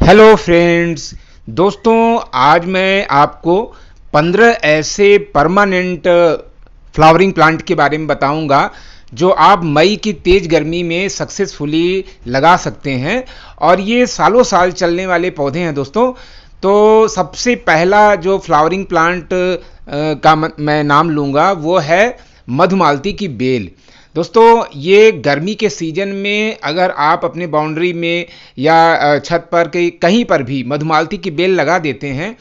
Hello friends. दोस्तों, आज मैं आपको 15 ऐसे परमानेंट फ्लावरिंग प्लांट के बारे में बताऊंगा जो आप मई की तेज़ गर्मी में सक्सेसफुली लगा सकते हैं और ये सालों साल चलने वाले पौधे हैं दोस्तों। तो सबसे पहला जो फ्लावरिंग प्लांट का मैं नाम लूँगा वो है मधुमालती की बेल। दोस्तों, ये गर्मी के सीजन में अगर आप अपने बाउंड्री में या छत पर कहीं पर भी मधुमालती की बेल लगा देते हैं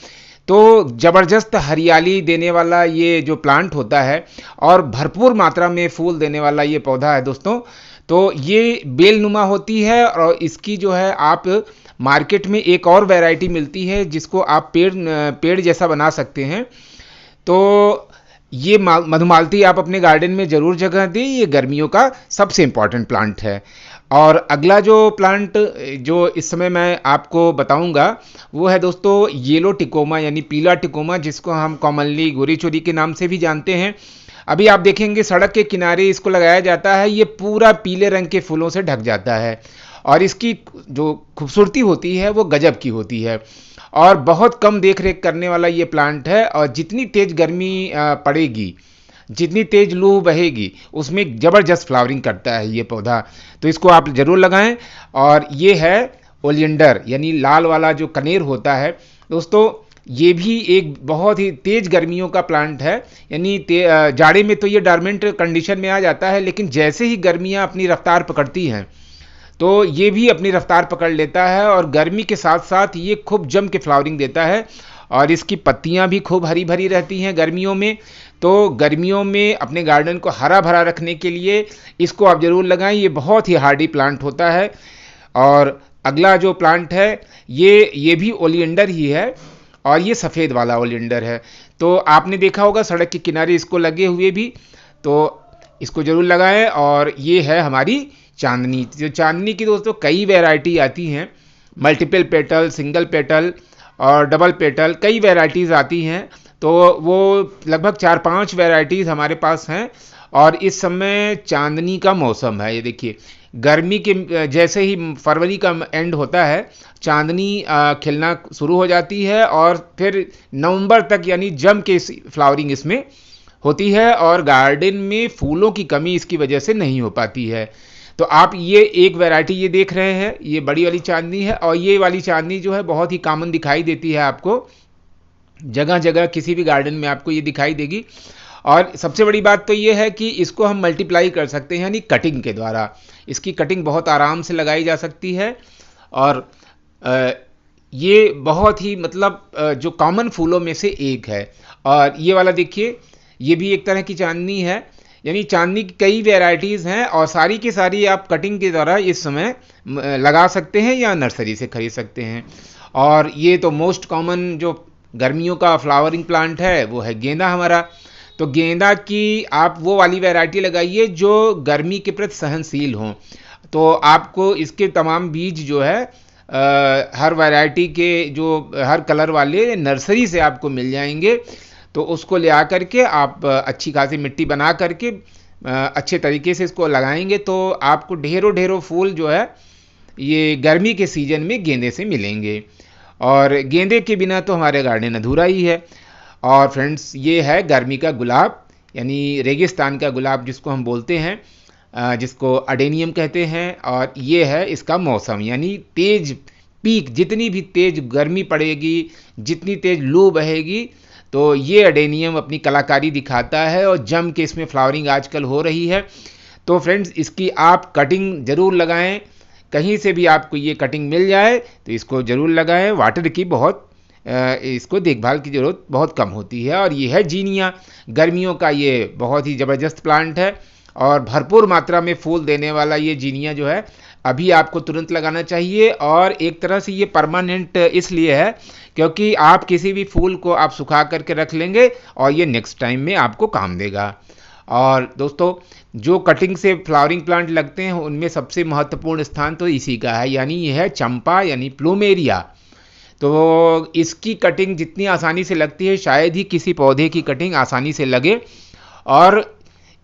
तो ज़बरदस्त हरियाली देने वाला ये जो प्लांट होता है और भरपूर मात्रा में फूल देने वाला ये पौधा है दोस्तों। तो ये बेल नुमा होती है और इसकी जो है आप मार्केट में एक और वैरायटी मिलती है जिसको आप पेड़ जैसा बना सकते हैं। तो ये मधुमालती आप अपने गार्डन में ज़रूर जगह दें, ये गर्मियों का सबसे इम्पॉर्टेंट प्लांट है। और अगला जो प्लांट जो इस समय मैं आपको बताऊंगा वो है दोस्तों येलो टिकोमा यानी पीला टिकोमा, जिसको हम कॉमनली गोरी चोरी के नाम से भी जानते हैं। अभी आप देखेंगे सड़क के किनारे इसको लगाया जाता है, ये पूरा पीले रंग के फूलों से ढक जाता है और इसकी जो खूबसूरती होती है वो गजब की होती है और बहुत कम देख रेख करने वाला ये प्लांट है। और जितनी तेज़ गर्मी पड़ेगी, जितनी तेज़ लू बहेगी, उसमें ज़बरदस्त फ्लावरिंग करता है ये पौधा। तो इसको आप ज़रूर लगाएं। और ये है ओलियंडर यानी लाल वाला जो कनेर होता है दोस्तों, ये भी एक बहुत ही तेज़ गर्मियों का प्लांट है। यानी जाड़े में तो ये डॉर्मेंट कंडीशन में आ जाता है, लेकिन जैसे ही गर्मियाँ अपनी रफ्तार पकड़ती हैं तो ये भी अपनी रफ्तार पकड़ लेता है और गर्मी के साथ साथ ये खूब जम के फ्लावरिंग देता है और इसकी पत्तियां भी खूब हरी भरी रहती हैं गर्मियों में। तो गर्मियों में अपने गार्डन को हरा भरा रखने के लिए इसको आप ज़रूर लगाएं, ये बहुत ही हार्डी प्लांट होता है। और अगला जो प्लांट है ये भी ओलियंडर ही है और ये सफ़ेद वाला ओलियंडर है। तो आपने देखा होगा सड़क के किनारे इसको लगे हुए भी, तो इसको ज़रूर लगाएं। और ये है हमारी चांदनी। जो चांदनी की दोस्तों कई वैरायटी आती हैं, मल्टीपल पेटल, सिंगल पेटल और डबल पेटल, कई वैरायटीज़ आती हैं। तो वो लगभग 4-5 वैरायटीज़ हमारे पास हैं और इस समय चांदनी का मौसम है। ये देखिए गर्मी के जैसे ही फरवरी का एंड होता है चांदनी खिलना शुरू हो जाती है और फिर नवंबर तक यानी जम के फ्लावरिंग इसमें होती है और गार्डन में फूलों की कमी इसकी वजह से नहीं हो पाती है। तो आप ये एक वैरायटी ये देख रहे हैं, ये बड़ी वाली चांदनी है और ये वाली चांदनी जो है बहुत ही कॉमन दिखाई देती है आपको, जगह जगह किसी भी गार्डन में आपको ये दिखाई देगी। और सबसे बड़ी बात तो ये है कि इसको हम मल्टीप्लाई कर सकते हैं यानी कटिंग के द्वारा। इसकी कटिंग बहुत आराम से लगाई जा सकती है और ये बहुत ही जो कॉमन फूलों में से एक है। और ये वाला देखिए, ये भी एक तरह की चांदनी है। यानी चांदनी की कई वैरायटीज़ हैं और सारी की सारी आप कटिंग के द्वारा इस समय लगा सकते हैं या नर्सरी से खरीद सकते हैं। और ये तो मोस्ट कॉमन जो गर्मियों का फ्लावरिंग प्लांट है वो है गेंदा हमारा। तो गेंदा की आप वो वाली वैरायटी लगाइए जो गर्मी के प्रति सहनशील हों। तो आपको इसके तमाम बीज जो है हर वैरायटी के जो हर कलर वाले नर्सरी से आपको मिल जाएंगे। तो उसको ले आकर के आप अच्छी खासी मिट्टी बना करके अच्छे तरीके से इसको लगाएंगे तो आपको ढेरों ढेरों फूल जो है ये गर्मी के सीजन में गेंदे से मिलेंगे। और गेंदे के बिना तो हमारे गार्डन अधूरा ही है। और फ्रेंड्स, ये है गर्मी का गुलाब यानी रेगिस्तान का गुलाब जिसको हम बोलते हैं, जिसको अडेनियम कहते हैं। और ये है इसका मौसम यानी तेज पीक, जितनी भी तेज गर्मी पड़ेगी, जितनी तेज लू बहेगी, तो ये अडेनियम अपनी कलाकारी दिखाता है और जम के इसमें फ्लावरिंग आजकल हो रही है। तो फ्रेंड्स, इसकी आप कटिंग ज़रूर लगाएं, कहीं से भी आपको ये कटिंग मिल जाए तो इसको ज़रूर लगाएं। वाटर की इसको देखभाल की ज़रूरत बहुत कम होती है। और ये है जीनिया, गर्मियों का ये बहुत ही ज़बरदस्त प्लांट है और भरपूर मात्रा में फूल देने वाला ये जीनिया जो है अभी आपको तुरंत लगाना चाहिए। और एक तरह से ये परमानेंट इसलिए है क्योंकि आप किसी भी फूल को आप सुखा करके रख लेंगे और ये नेक्स्ट टाइम में आपको काम देगा। और दोस्तों, जो कटिंग से फ्लावरिंग प्लांट लगते हैं उनमें सबसे महत्वपूर्ण स्थान तो इसी का है, यानी यह है चंपा यानी प्लूमेरिया। तो इसकी कटिंग जितनी आसानी से लगती है शायद ही किसी पौधे की कटिंग आसानी से लगे। और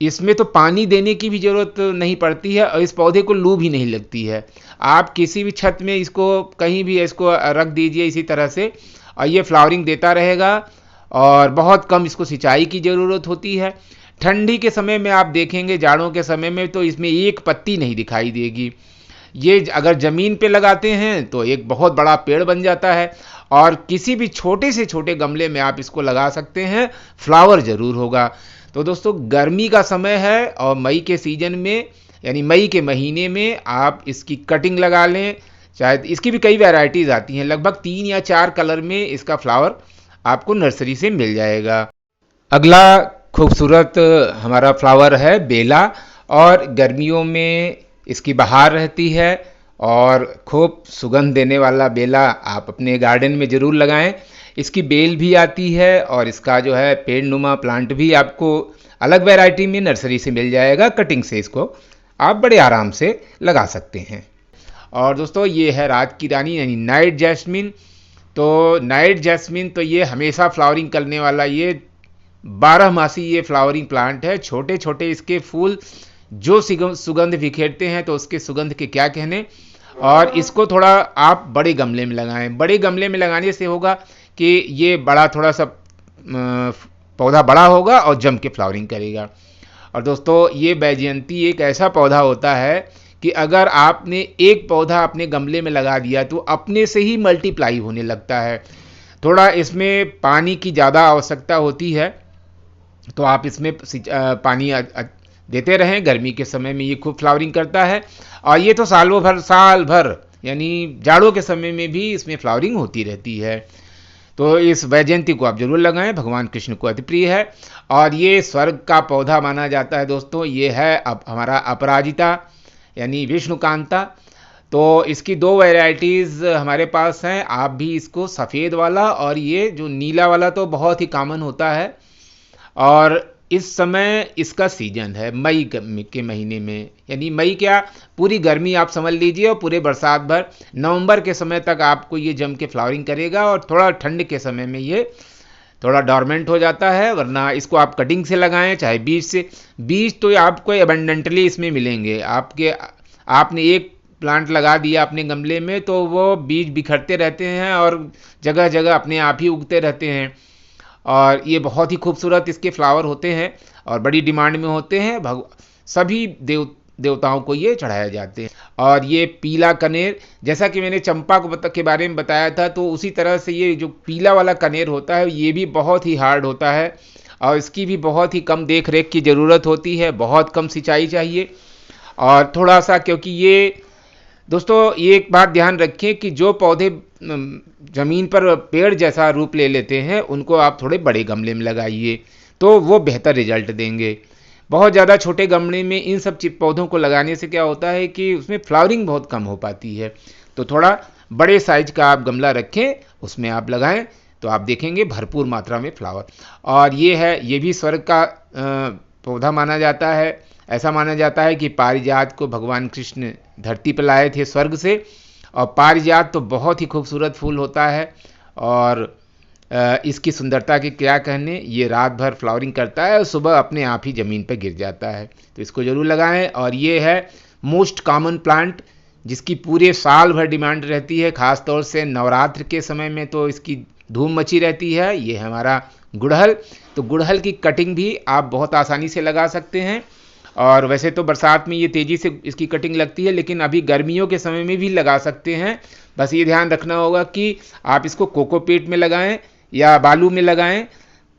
इसमें तो पानी देने की भी ज़रूरत नहीं पड़ती है और इस पौधे को लू भी नहीं लगती है। आप किसी भी छत में इसको कहीं भी इसको रख दीजिए इसी तरह से, और ये फ्लावरिंग देता रहेगा और बहुत कम इसको सिंचाई की ज़रूरत होती है। ठंडी के समय में आप देखेंगे, जाड़ों के समय में तो इसमें एक पत्ती नहीं दिखाई देगी। ये अगर ज़मीन पे लगाते हैं तो एक बहुत बड़ा पेड़ बन जाता है, और किसी भी छोटे से छोटे गमले में आप इसको लगा सकते हैं, फ्लावर ज़रूर होगा। तो दोस्तों, गर्मी का समय है और मई के सीज़न में यानी मई के महीने में आप इसकी कटिंग लगा लें। शायद इसकी भी कई वैरायटीज़ आती हैं, लगभग 3 या 4 कलर में इसका फ्लावर आपको नर्सरी से मिल जाएगा। अगला खूबसूरत हमारा फ्लावर है बेला, और गर्मियों में इसकी बहार रहती है और खूब सुगंध देने वाला बेला आप अपने गार्डन में ज़रूर लगाएं। इसकी बेल भी आती है और इसका जो है पेड़ नुमा प्लांट भी आपको अलग वैरायटी में नर्सरी से मिल जाएगा। कटिंग से इसको आप बड़े आराम से लगा सकते हैं। और दोस्तों, ये है रात की रानी यानी नाइट जैस्मिन। तो नाइट जैस्मिन तो ये हमेशा फ्लावरिंग करने वाला, ये 12 मासी ये फ्लावरिंग प्लांट है। छोटे छोटे इसके फूल जो सुगंध बिखेरते हैं, तो उसके सुगंध के क्या कहने। और इसको थोड़ा आप बड़े गमले में लगाएं। बड़े गमले में लगाने से होगा कि ये बड़ा थोड़ा सा पौधा बड़ा होगा और जम के फ्लावरिंग करेगा। और दोस्तों, ये बैजयंती एक ऐसा पौधा होता है कि अगर आपने एक पौधा अपने गमले में लगा दिया तो अपने से ही मल्टीप्लाई होने लगता है। थोड़ा इसमें पानी की ज़्यादा आवश्यकता होती है, तो आप इसमें पानी देते रहें। गर्मी के समय में ये खूब फ्लावरिंग करता है, और ये तो साल भर यानी जाड़ों के समय में भी इसमें फ्लावरिंग होती रहती है। तो इस वैजयंती को आप जरूर लगाएं, भगवान कृष्ण को अति प्रिय है और ये स्वर्ग का पौधा माना जाता है। दोस्तों, ये है अब हमारा अपराजिता यानी विष्णुकांता। तो इसकी 2 वैरायटीज़ हमारे पास हैं। आप भी इसको सफ़ेद वाला और ये जो नीला वाला तो बहुत ही कॉमन होता है, और इस समय इसका सीजन है मई के महीने में, यानी मई क्या पूरी गर्मी आप समझ लीजिए और पूरे बरसात भर नवंबर के समय तक आपको ये जम के फ्लावरिंग करेगा। और थोड़ा ठंड के समय में ये थोड़ा डॉर्मेंट हो जाता है, वरना इसको आप कटिंग से लगाएं चाहे बीज से। बीज तो आपको एबंडेंटली इसमें मिलेंगे। आपने एक प्लांट लगा दिया अपने गमले में तो वो बीज बिखरते रहते हैं और जगह जगह अपने आप ही उगते रहते हैं। और ये बहुत ही खूबसूरत इसके फ्लावर होते हैं और बड़ी डिमांड में होते हैं। सभी देवताओं को ये चढ़ाए जाते हैं। और ये पीला कनेर, जैसा कि मैंने चंपा के बारे में बताया था, तो उसी तरह से ये जो पीला वाला कनेर होता है ये भी बहुत ही हार्ड होता है और इसकी भी बहुत ही कम देख रेख की ज़रूरत होती है, बहुत कम सिंचाई चाहिए। और थोड़ा सा, क्योंकि ये दोस्तों ये एक बात ध्यान रखें कि जो पौधे ज़मीन पर पेड़ जैसा रूप ले लेते हैं उनको आप थोड़े बड़े गमले में लगाइए, तो वो बेहतर रिजल्ट देंगे। बहुत ज़्यादा छोटे गमले में इन सब पौधों को लगाने से क्या होता है कि उसमें फ्लावरिंग बहुत कम हो पाती है। तो थोड़ा बड़े साइज का आप गमला रखें, उसमें आप लगाएं तो आप देखेंगे भरपूर मात्रा में फ्लावर। और ये भी स्वर्ग का पौधा माना जाता है। ऐसा माना जाता है कि पारिजात को भगवान कृष्ण धरती पर लाए थे स्वर्ग से, और पारिजात तो बहुत ही खूबसूरत फूल होता है और इसकी सुंदरता के क्या कहने। ये रात भर फ्लावरिंग करता है और सुबह अपने आप ही ज़मीन पर गिर जाता है, तो इसको ज़रूर लगाएं। और ये है मोस्ट कॉमन प्लांट जिसकी पूरे साल भर डिमांड रहती है, ख़ास तौर से नवरात्र के समय में तो इसकी धूम मची रहती है। ये है हमारा गुड़हल। तो गुड़हल की कटिंग भी आप बहुत आसानी से लगा सकते हैं, और वैसे तो बरसात में ये तेज़ी से इसकी कटिंग लगती है, लेकिन अभी गर्मियों के समय में भी लगा सकते हैं। बस ये ध्यान रखना होगा कि आप इसको कोकोपीट में लगाएं या बालू में लगाएं,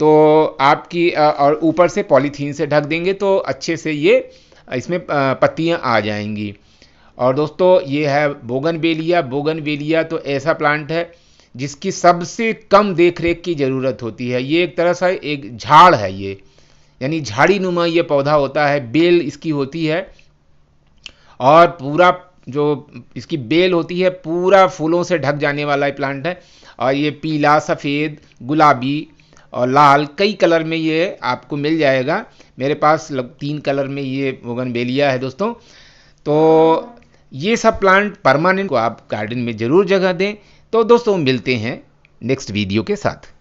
तो आपकी और ऊपर से पॉलीथीन से ढक देंगे तो अच्छे से ये इसमें पत्तियां आ जाएंगी। और दोस्तों, ये है बोगनवेलिया। बोगनवेलिया तो ऐसा प्लांट है जिसकी सबसे कम देख रेख की ज़रूरत होती है। ये एक तरह से एक झाड़ है, ये यानी झाड़ी नुमा ये पौधा होता है। बेल इसकी होती है और पूरा जो इसकी बेल होती है पूरा फूलों से ढक जाने वाला प्लांट है। और ये पीला, सफ़ेद, गुलाबी और लाल कई कलर में ये आपको मिल जाएगा। मेरे पास 3 कलर में ये बोगनवेलिया है दोस्तों। तो ये सब प्लांट परमानेंट को आप गार्डन में ज़रूर जगह दें। तो दोस्तों, मिलते हैं नेक्स्ट वीडियो के साथ।